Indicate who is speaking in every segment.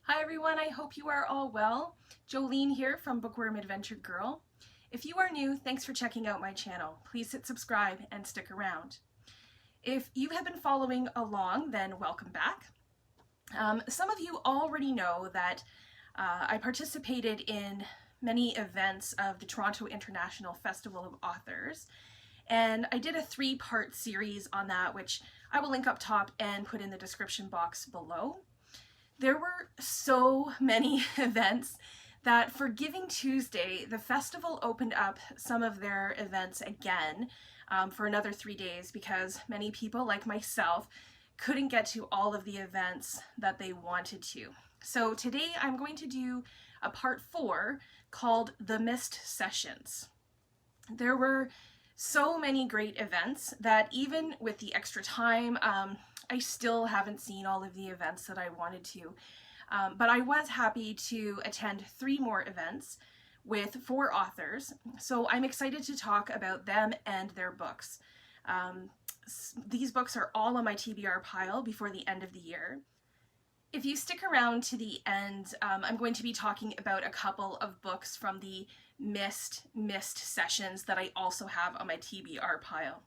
Speaker 1: Hi everyone, I hope you are all well. Jolene here from Bookworm Adventure Girl. If you are new, thanks for checking out my channel. Please hit subscribe and stick around. If you have been following along, then welcome back. Some of you already know that I participated in many events of the Toronto International Festival of Authors, and I did a 3-part series on that, which I will link up top and put in the description box below. There were so many events that for Giving Tuesday, the festival opened up some of their events again for another 3 days because many people, like myself, couldn't get to all of the events that they wanted to. So today I'm going to do a part 4 called The Missed Sessions. There were so many great events that even with the extra time, I still haven't seen all of the events that I wanted to, but I was happy to attend 3 more events with 4 authors, so I'm excited to talk about them and their books. These books are all on my TBR pile before the end of the year. If you stick around to the end, I'm going to be talking about a couple of books from the missed sessions that I also have on my TBR pile.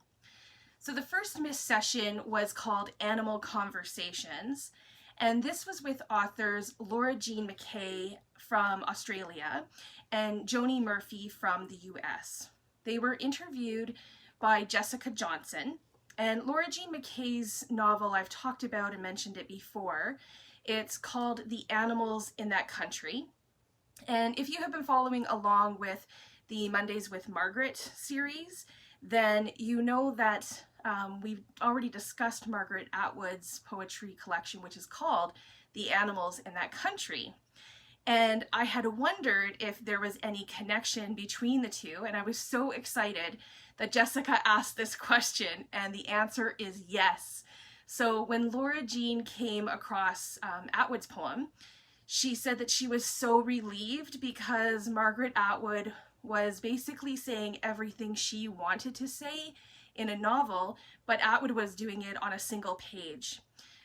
Speaker 1: So the first missed session was called Animal Conversations, and this was with authors Laura Jean McKay from Australia and Joni Murphy from the US. They were interviewed by Jessica Johnson, and Laura Jean McKay's novel I've talked about and mentioned it before. It's called The Animals in That Country. And if you have been following along with the Mondays with Margaret series, then you know that we've already discussed Margaret Atwood's poetry collection, which is called The Animals in That Country. And I had wondered if there was any connection between the two, and I was so excited that Jessica asked this question, and the answer is yes. So when Laura Jean came across Atwood's poem, she said that she was so relieved because Margaret Atwood was basically saying everything she wanted to say in a novel, but Atwood was doing it on a single page.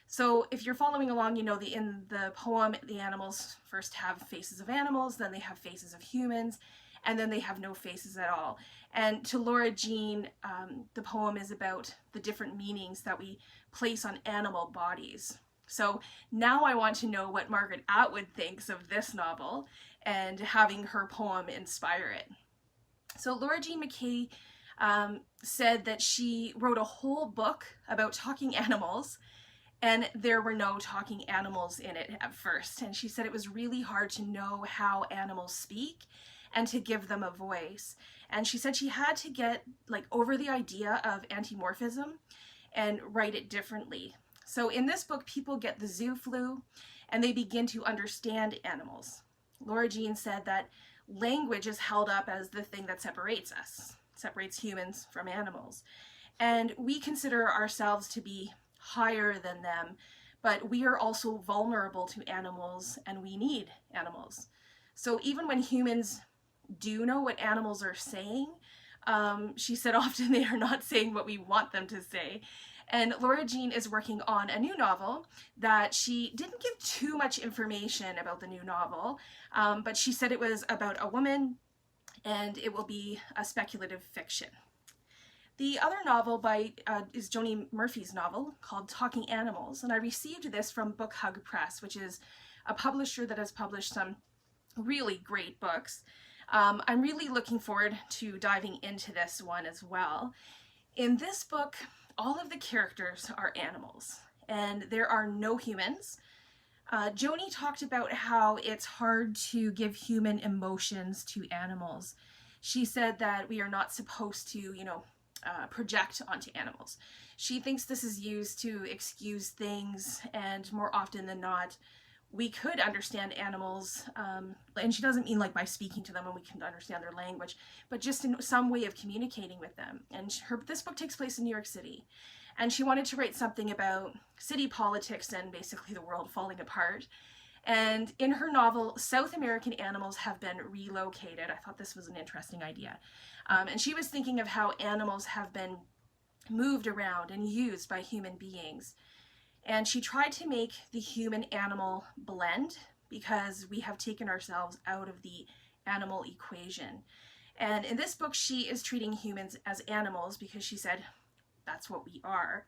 Speaker 1: So if you're following along, you know in the poem, the animals first have faces of animals, then they have faces of humans, and then they have no faces at all. And to Laura Jean, the poem is about the different meanings that we place on animal bodies. So now I want to know what Margaret Atwood thinks of this novel and having her poem inspire it. So Laura Jean McKay said that she wrote a whole book about talking animals, and there were no talking animals in it at first. And she said it was really hard to know how animals speak and to give them a voice. And she said she had to get over the idea of antimorphism and write it differently. So in this book, people get the zoo flu and they begin to understand animals. Laura Jean said that language is held up as the thing that separates us, separates humans from animals. And we consider ourselves to be higher than them, but we are also vulnerable to animals and we need animals. So even when humans do know what animals are saying, she said often they are not saying what we want them to say. And Laura Jean is working on a new novel that she didn't give too much information about the new novel, but she said it was about a woman and it will be a speculative fiction. The other novel is Joni Murphy's novel called Talking Animals, and I received this from Book Hug Press, which is a publisher that has published some really great books. I'm really looking forward to diving into this one as well. In this book, all of the characters are animals, and there are no humans. Joni talked about how it's hard to give human emotions to animals. She said that we are not supposed to, project onto animals. She thinks this is used to excuse things, and more often than not, we could understand animals, and she doesn't mean by speaking to them and we can understand their language, but just in some way of communicating with them. And this book takes place in New York City, and she wanted to write something about city politics and basically the world falling apart. And in her novel, South American animals have been relocated. I thought this was an interesting idea. And she was thinking of how animals have been moved around and used by human beings. And she tried to make the human-animal blend because we have taken ourselves out of the animal equation. And in this book, she is treating humans as animals because she said that's what we are.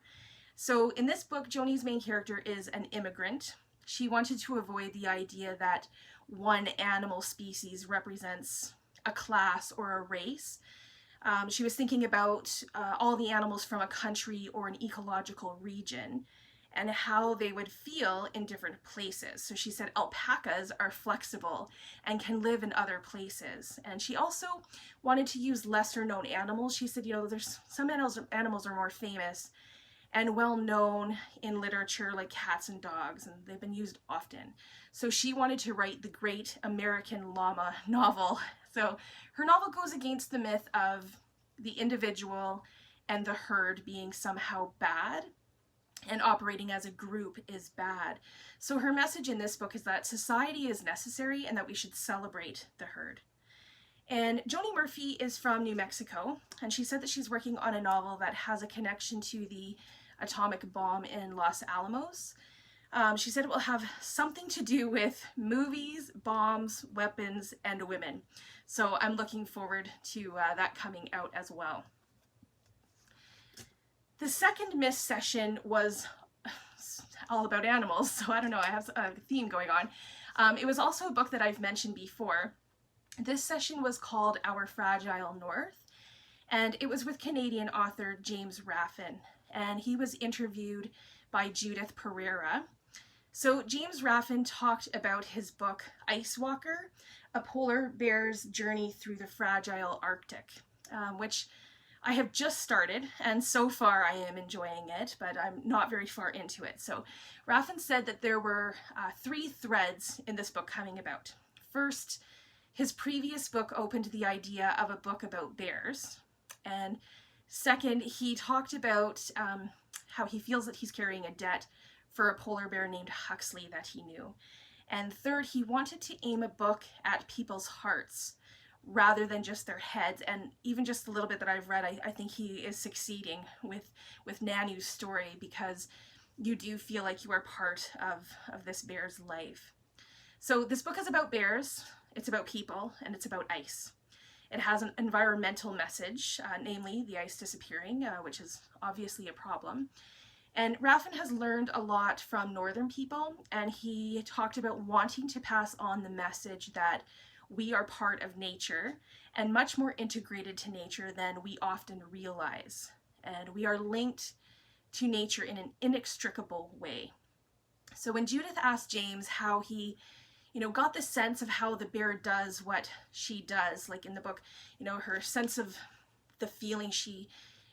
Speaker 1: So in this book, Joni's main character is an immigrant. She wanted to avoid the idea that one animal species represents a class or a race. She was thinking about all the animals from a country or an ecological region and how they would feel in different places. So she said alpacas are flexible and can live in other places. And she also wanted to use lesser known animals. She said, you know, there's some animals are more famous and well known in literature, like cats and dogs, and they've been used often. So she wanted to write the Great American Llama novel. So her novel goes against the myth of the individual and the herd being somehow bad, and operating as a group is bad. So her message in this book is that society is necessary and that we should celebrate the herd. And Joni Murphy is from New Mexico, and she said that she's working on a novel that has a connection to the atomic bomb in Los Alamos. She said it will have something to do with movies, bombs, weapons, and women. So I'm looking forward to that coming out as well. The second Miss session was all about animals, so I don't know, I have a theme going on. It was also a book that I've mentioned before. This session was called Our Fragile North, and it was with Canadian author James Raffan, and he was interviewed by Judith Pereira. So James Raffan talked about his book Ice Walker, A Polar Bear's Journey Through the Fragile Arctic, which I have just started, and so far I am enjoying it, but I'm not very far into it. So Raffan said that there were 3 threads in this book coming about. First, his previous book opened the idea of a book about bears. And second, he talked about how he feels that he's carrying a debt for a polar bear named Huxley that he knew. And third, he wanted to aim a book at people's hearts rather than just their heads. And even just a little bit that I've read, I think he is succeeding with Nanu's story, because you do feel like you are part of this bear's life. So this book is about bears, it's about people, and it's about ice. It has an environmental message, namely the ice disappearing, which is obviously a problem. And Raffan has learned a lot from northern people, and he talked about wanting to pass on the message that we are part of nature and much more integrated to nature than we often realize. And we are linked to nature in an inextricable way. So when Judith asked James how he, got the sense of how the bear does what she does, like in the book, her sense of the feeling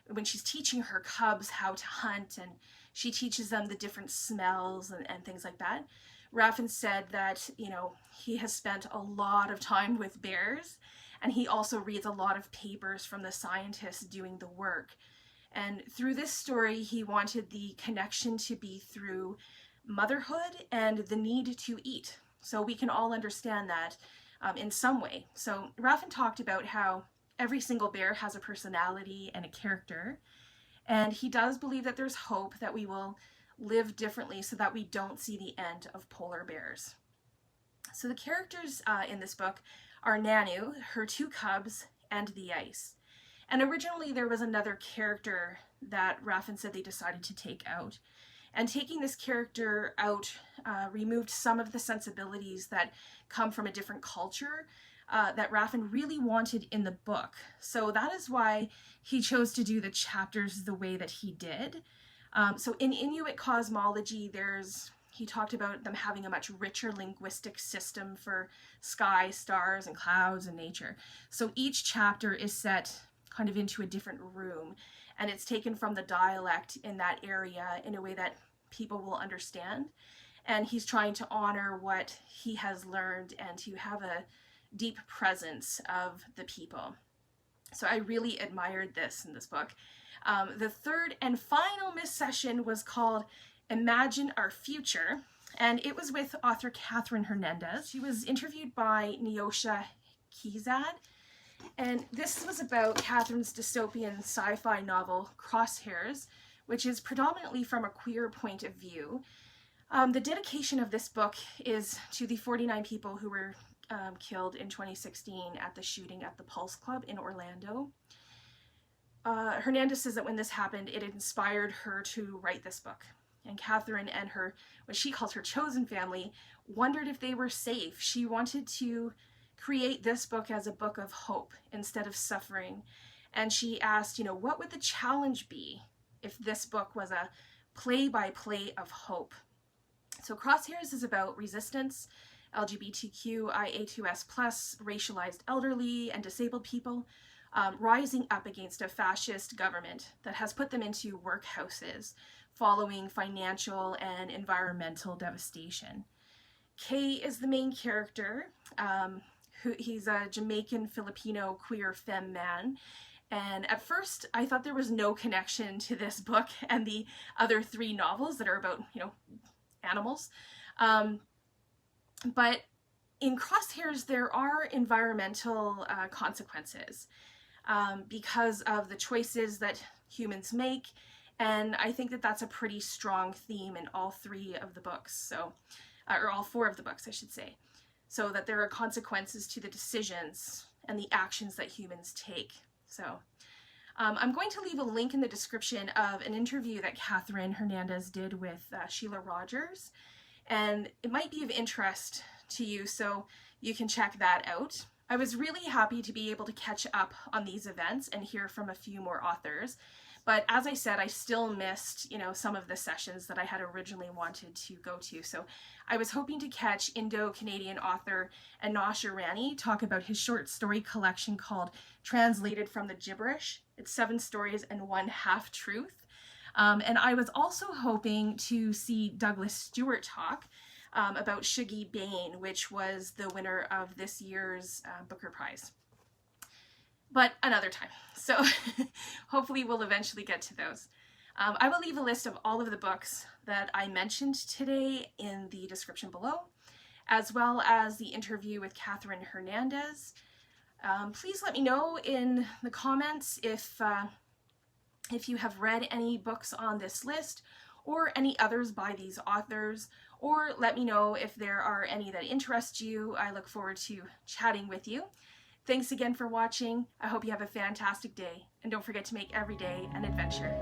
Speaker 1: when she's teaching her cubs how to hunt, and she teaches them the different smells and things like that. Raffan said that, he has spent a lot of time with bears, and he also reads a lot of papers from the scientists doing the work. And through this story, he wanted the connection to be through motherhood and the need to eat. So we can all understand that in some way. So Raffan talked about how every single bear has a personality and a character, and he does believe that there's hope that we will live differently so that we don't see the end of polar bears. So the characters in this book are Nanu, her 2 cubs, and the ice. And originally there was another character that Raffan said they decided to take out. And taking this character out removed some of the sensibilities that come from a different culture that Raffan really wanted in the book. So that is why he chose to do the chapters the way that he did. So in Inuit cosmology, he talked about them having a much richer linguistic system for sky, stars, and clouds and nature. So each chapter is set kind of into a different room, and it's taken from the dialect in that area in a way that people will understand. And he's trying to honor what he has learned and to have a deep presence of the people. So I really admired this in this book. The third and final Miss session was called Imagine Our Future, and it was with author Catherine Hernandez. She was interviewed by Neosha Kizad, and this was about Catherine's dystopian sci-fi novel Crosshairs, which is predominantly from a queer point of view. The dedication of this book is to the 49 people who were killed in 2016 at the shooting at the Pulse Club in Orlando. Hernandez says that when this happened, it inspired her to write this book. And Catherine and her, what she calls her chosen family, wondered if they were safe. She wanted to create this book as a book of hope instead of suffering. And she asked, you know, what would the challenge be if this book was a play-by-play of hope? So Crosshairs is about resistance, LGBTQIA2S+, racialized elderly and disabled people, rising up against a fascist government that has put them into workhouses following financial and environmental devastation. Kay is the main character. He's a Jamaican Filipino queer femme man. And at first, I thought there was no connection to this book and the other 3 novels that are about, you know, animals. But in Crosshairs, there are environmental consequences because of the choices that humans make. And I think that that's a pretty strong theme in all 3 of the books. So, or all 4 of the books, I should say. So that there are consequences to the decisions and the actions that humans take. So I'm going to leave a link in the description of an interview that Catherine Hernandez did with Sheila Rogers, and it might be of interest to you, so you can check that out. I was really happy to be able to catch up on these events and hear from a few more authors, but as I said, I still missed, you know, some of the sessions that I had originally wanted to go to. So I was hoping to catch Indo-Canadian author Anosh Irani talk about his short story collection called Translated from the Gibberish. It's 7 stories and 1 half-truth. And I was also hoping to see Douglas Stuart talk about Shuggie Bain, which was the winner of this year's Booker Prize. But another time. So hopefully we'll eventually get to those. I will leave a list of all of the books that I mentioned today in the description below, as well as the interview with Catherine Hernandez. Please let me know in the comments if you have read any books on this list or any others by these authors, or let me know if there are any that interest you. I look forward to chatting with you. Thanks again for watching. I hope you have a fantastic day, and don't forget to make every day an adventure.